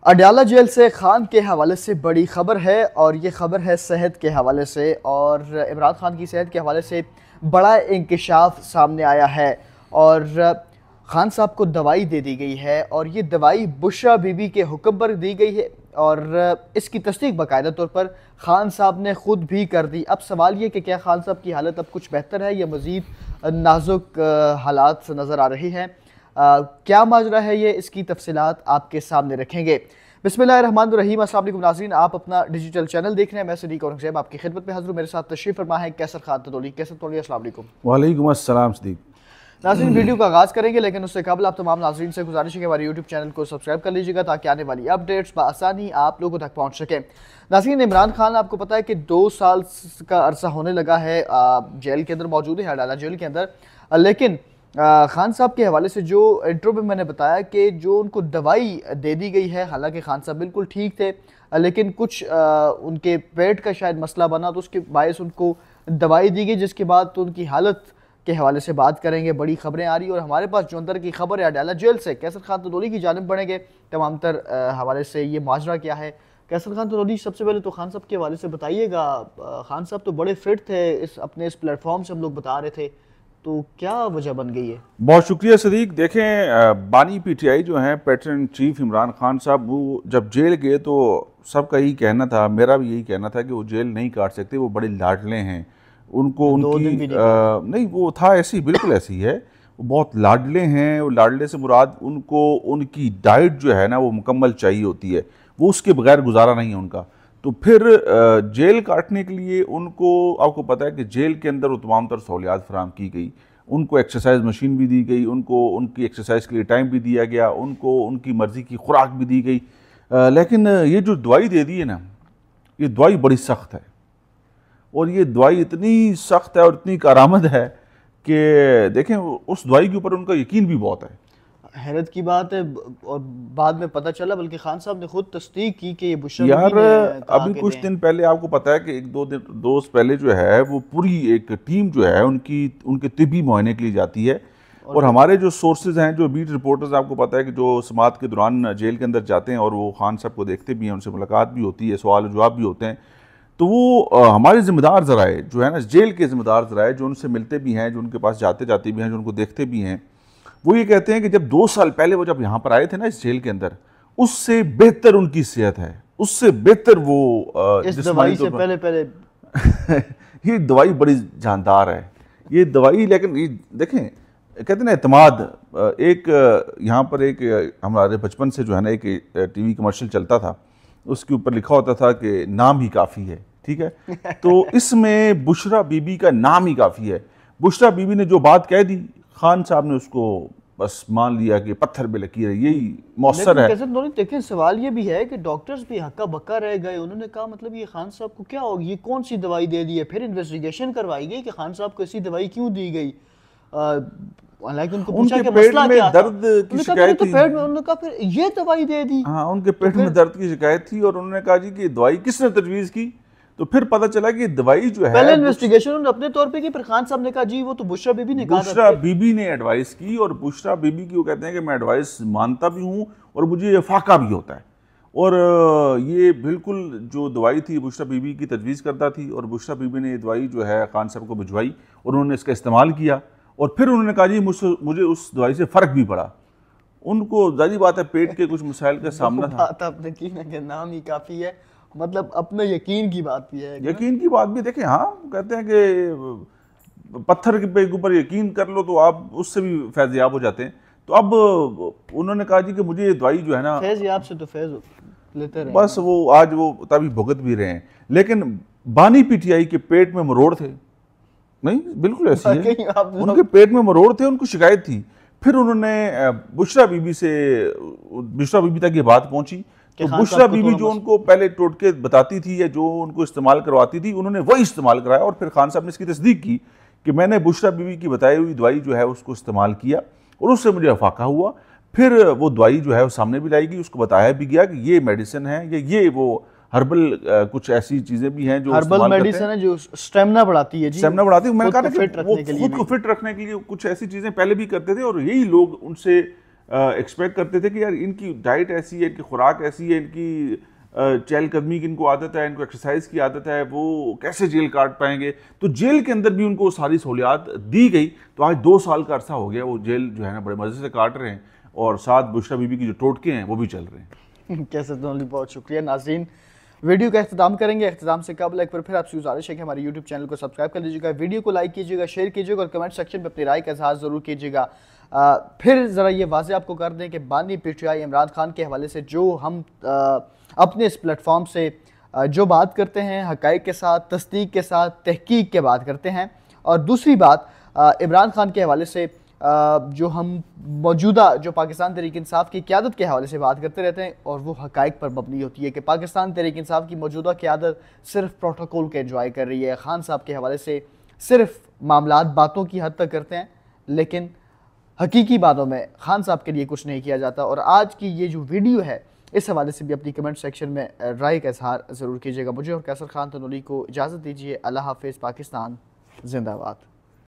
Adiala jail سے خان کے حوالے سے بڑی خبر ہے اور یہ خبر ہے صحت کے حوالے سے، اور عمران خان کی صحت کے حوالے سے بڑا انکشاف سامنے آیا ہے اور خان صاحب کو دوائی دے دی گئی ہے، اور یہ دوائی بشرا بی بی کے حکم پر دی گئی ہے اور اس کی تصدیق باقاعدہ طور پر خان صاحب نے خود بھی کر دی۔ اب سوال یہ کہ کیا خان صاحب کی حالت اب کچھ بہتر ہے یا مزید نازک حالات نظر آ رہی ہیں؟ کیا ماجرا ہے یہ، اس کی تفصیلات آپ کے سامنے رکھیں گے۔ بسم اللہ الرحمن الرحیم۔ السلام علیکم ناظرین، آپ اپنا ڈیجیٹل چینل دیکھ رہے ہیں، میں صدیق اورنگزیب آپ کی خدمت میں حاضر ہوں۔ میرے ساتھ تشریف فرما ہے کیسر خان تدولی۔ کیسر تدولی، السلام علیکم۔ وعلیکم السلام صدیق۔ ناظرین، ویڈیو کا آغاز کریں گے لیکن اس سے قبل آپ تمام ناظرین سے گزارش ہے کہ ہمارے یوٹیوب چینل کو سبسکرائب کر لیجیے گا تاکہ آنے والی اپڈیٹس بآسانی آپ لوگوں تک پہنچ سکیں۔ ناظرین، عمران خان آپ کو پتہ ہے کہ 2 سال کا عرصہ ہونے لگا ہے جیل کے اندر موجود ہے، اڈیالہ جیل کے اندر، لیکن خان صاحب کے حوالے سے جو انٹرو میں نے بتایا کہ جو ان کو دوائی دے دی گئی ہے، حالانکہ خان صاحب بالکل ٹھیک تھے لیکن کچھ ان کے پیٹ کا شاید مسئلہ بنا تو اس کے باعث ان کو دوائی دی گئی، جس کے بعد تو ان کی حالت کے حوالے سے بات کریں گے۔ بڑی خبریں آ رہی ہیں اور ہمارے پاس جو اندر کی خبر ہے اڈیالہ جیل سے کیسر خان تدولی کی جانب بڑھیں گے تمام تر حوالے سے یہ ماجرا کیا ہے۔ کیسر خان تدولی، سب سے پہلے تو خان صاحب کے حوالے سے بتائیے گا، خان صاحب تو بڑے فٹ تھے اپنے اس پلیٹ فارم سے ہم لوگ بتا رہے تھے، تو کیا وجہ بن گئی ہے؟ بہت شکریہ صدیق۔ دیکھیں، بانی پی ٹی آئی جو ہیں pattern in chief Imran Khan صاحب، وہ جب جیل گئے تو سب کا یہی کہنا تھا، میرا بھی یہی کہنا تھا کہ وہ جیل نہیں کاٹ سکتے، وہ بڑے لاڈلے ہیں، ان کو ان کی نہیں، وہ تھا ایسی، بالکل ایسی ہے، وہ بہت لاڈلے ہیں۔ وہ لاڈلے سے مراد ان کو ان کی ڈائٹ جو ہے نا وہ مکمل چاہیے ہوتی ہے، وہ اس کے بغیر گزارا نہیں ہے ان کا۔ تو پھر جیل کاٹنے کے لیے ان کو، آپ کو پتہ ہے کہ جیل کے اندر وہ تمام تر سہولیات فراہم کی گئی، ان کو ایکسرسائز مشین بھی دی گئی، ان کو ان کی ایکسرسائز کے لیے ٹائم بھی دیا گیا، ان کو ان کی مرضی کی خوراک بھی دی گئی، لیکن یہ جو دوائی دے دی ہے نا، یہ دوائی بڑی سخت ہے، اور یہ دوائی اتنی سخت ہے اور اتنی کارآمد ہے کہ دیکھیں اس دوائی کے اوپر ان کا یقین بھی بہت ہے۔ حیرت کی بات ہے، اور بعد میں پتہ چلا، بلکہ خان صاحب نے خود تصدیق کی کہ یہ بشرا یار بی بی نے کہا ابھی کچھ دن پہلے آپ کو پتہ ہے کہ 1-2 روز پہلے جو ہے وہ پوری ایک ٹیم جو ہے ان کے طبی معائنے کے لیے جاتی ہے، اور ہمارے جو سورسز ہیں، جو بیٹ رپورٹرز، آپ کو پتہ ہے کہ جو سماعت کے دوران جیل کے اندر جاتے ہیں اور وہ خان صاحب کو دیکھتے بھی ہیں، ان سے ملاقات بھی ہوتی ہے، سوال و جواب بھی ہوتے ہیں، تو وہ ہمارے ذمہ دار ذرائع جو ہے نا، جیل کے ذمہ دار ذرائع جو ان سے ملتے بھی ہیں، جو ان کے پاس جاتے بھی ہیں، جو ان کو دیکھتے بھی ہیں، وہ یہ کہتے ہیں کہ جب 2 سال پہلے وہ جب یہاں پر آئے تھے نا اس جیل کے اندر، اس سے بہتر ان کی صحت ہے، اس سے بہتر وہ اس دوائی سے پہلے یہ دوائی بڑی جاندار ہے یہ دوائی، لیکن یہ دیکھیں کہتے ہیں نا اعتماد، ایک یہاں پر ایک ہمارے بچپن سے جو ہے نا ایک ٹی وی کمرشل چلتا تھا، اس کے اوپر لکھا ہوتا تھا کہ نام ہی کافی ہے، ٹھیک ہے، تو اس میں بشرا بی بی کا نام ہی کافی ہے۔ بشرا بی بی نے جو بات کہہ دی، خان صاحب نے اس کو بس مان لیا کہ پتھر پہ لکیر ہے، یہی مؤثر ہے۔ لیکن سوال یہ بھی ہے کہ ڈاکٹرز بھی ہکا بکا رہ گئے، انہوں نے کہا مطلب یہ خان صاحب کو کیا ہوگی، یہ کون سی دوائی دے دی ہے، پھر انویسٹیگیشن کروائی گئی کہ خان صاحب کو ایسی دوائی کیوں دی گئی، حالانکہ ان کو پوچھا کہ مسئلہ کیا تھا، درد کی شکایت تھی، انہوں نے کہا پھر یہ دوائی دے دی، ہاں ان کے پیٹ میں درد کی شکایت تھی، اور انہوں نے کہا جی کہ دوائی کس نے تجویز کی، تو پھر پتہ چلا کہ دوائی جو ہے پہلے انویسٹیگیشن انہوں نے اپنے طور پہ کی، پھر خان صاحب نے کہا جی وہ تو بشرا بی بی نے کہا تھا، بشرا بی بی نے ایڈوائس کی، اور بشرا بی بی کی وہ کہتے ہیں کہ میں ایڈوائس مانتا بھی ہوں اور مجھے یہ فاقہ بھی ہوتا ہے، اور یہ بالکل جو دوائی تھی بشرا بی بی کی تجویز کردہ تھی، اور بشرا بی بی نے یہ دوائی جو ہے خان صاحب کو بھجوائی اور انہوں نے اس کا استعمال کیا، اور پھر انہوں نے کہا جی مجھے اس دوائی سے فرق بھی پڑا۔ ان کو ظاہری بات ہے پیٹ کے کچھ مسائل کا سامنا تھا۔ بات آپ نے کی نا کہ نام ہی کافی ہے، مطلب اپنے یقین کی بات بھی ہے، یقین کی بات بھی دیکھیں، ہاں کہتے ہیں کہ پتھر کے اوپر یقین کر لو تو آپ اس سے بھی فیض یاب ہو جاتے ہیں، تو اب انہوں نے کہا جی کہ مجھے یہ دوائی جو ہے نا، فیض یاب سے تو فیض لیتے رہے، بس وہ آج وہ تبھی بھگت بھی رہے ہیں، لیکن بانی پی ٹی آئی کے پیٹ میں مروڑ تھے، نہیں بالکل ایسی ہے، ان کے پیٹ میں مروڑ تھے، ان کو شکایت تھی، پھر انہوں نے بشرا بی بی تک یہ بات پہنچی، تو بشرا بی بی جو ان کو پہلے ٹوٹکے بتاتی تھی یا جو ان کو استعمال کرواتی تھی، انہوں نے وہی استعمال کرایا، اور پھر خان صاحب نے اس کی تصدیق کی کہ میں نے بشرا بی بی کی بتائی ہوئی دوائی جو ہے اس کو استعمال کیا اور اس سے مجھے افاقہ ہوا۔ پھر وہ دوائی جو ہے وہ سامنے بھی لائی گئی، اس کو بتایا بھی گیا کہ یہ میڈیسن ہے، یہ وہ ہربل کچھ ایسی چیزیں بھی ہیں جو ہربل میڈیسن ہے جو سٹیمنا بڑھاتی ہے، سٹیمنا میں نے کہا کہ وہ خود کو فٹ رکھنے کے لیے کچھ ایسی چیزیں پہلے بھی کرتے تھے، اور یہی لوگ ان سے ایکسپیکٹ کرتے تھے کہ یار ان کی ڈائٹ ایسی ہے, ان کی خوراک ایسی ہے, ان کی چہل قدمی کی ان کو عادت ہے, ان کو ایکسرسائز کی عادت ہے, وہ کیسے جیل کاٹ پائیں گے. تو جیل کے اندر بھی ان کو ساری سہولیات دی گئی. تو آج 2 سال کا عرصہ ہو گیا وہ جیل جو ہے نا بڑے مزے سے کاٹ رہے ہیں, اور ساتھ بشرا بی بی کی جو ٹوٹکے ہیں وہ بھی چل رہے ہیں. کیسے دونوں بہت شکریہ. ناظرین ویڈیو کا اختتام کریں گے. اختتام سے قبل ایک بار پھر آپ سے گزارش ہے کہ ہمارے یوٹیوب چینل کو سبسکرائب کر لیجیے گا, ویڈیو کو لائک کیجیے گا, شیئر کیجیے گا, اور کمنٹ سیکشن میں اپنی رائے کا اظہار ضرور کیجیے گا. پھر ذرا یہ واضح آپ کو کر دیں کہ بانی P T I Imran Khan کے حوالے سے جو ہم اپنے اس پلیٹ فارم سے جو بات کرتے ہیں حقائق کے ساتھ, تصدیق کے ساتھ, تحقیق کے بات کرتے ہیں. اور دوسری بات عمران خان کے حوالے سے جو ہم موجودہ جو پاکستان تحریک انصاف کی قیادت کے حوالے سے بات کرتے رہتے ہیں, اور وہ حقائق پر مبنی ہوتی ہے کہ پاکستان تحریک انصاف کی موجودہ قیادت صرف پروٹوکول کے انجوائے کر رہی ہے. خان صاحب کے حوالے سے صرف معاملات باتوں کی حد تک کرتے ہیں, لیکن حقیقی باتوں میں خان صاحب کے لیے کچھ نہیں کیا جاتا. اور آج کی یہ جو ویڈیو ہے اس حوالے سے بھی اپنی کمنٹ سیکشن میں رائے کا اظہار ضرور کیجیے گا. مجھے اور کیسر خان تنوری کو اجازت دیجیے. اللہ حافظ. پاکستان زندہ باد.